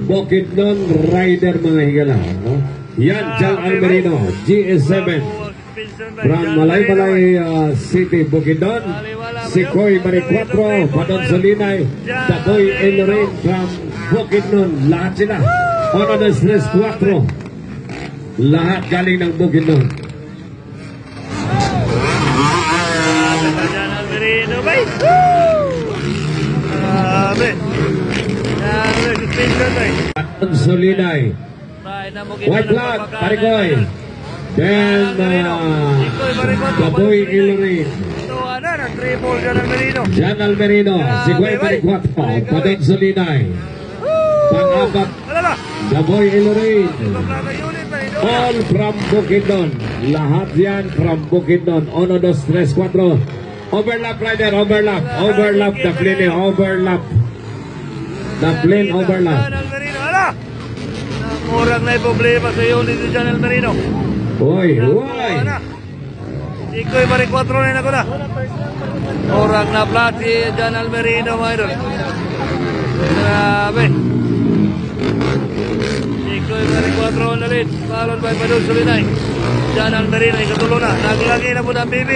Bukidnon Rider mga higala. Yan, Jan Almerino, GS7 from Malay-Malay City, Bukidnon. Si Koy Maricuatro, Padon Solinay, Taboy Elrain from Bukidnon. Lahat sila. 1-3-4. Lahat galing ng Bukidnon. Jan Almerino, bay! Grabe! Padon Solinay. White flag, Parigoy. Then, Taboy Elrain. Jan Almerino, si Koy Maricuatro, Padon Solinay. Pang-apat, Taboy Elrain. All from Bukidnon. Lahat yan from Bukidnon. 1-2-3-4. Overlap rider, overlap. Overlap, the plane, overlap. The plane overlap. Murang na problema sa unit ni Jan Almerino. Uy, uy. Iko'y Maricuatro na ako na. Murang na flat si Jan Almerino, mga idol. Grabe. Iko'y Maricuatro na rin. Followed by Padon Solinay. Jan Almerino ay katulo na. Naglagi na po ng BB.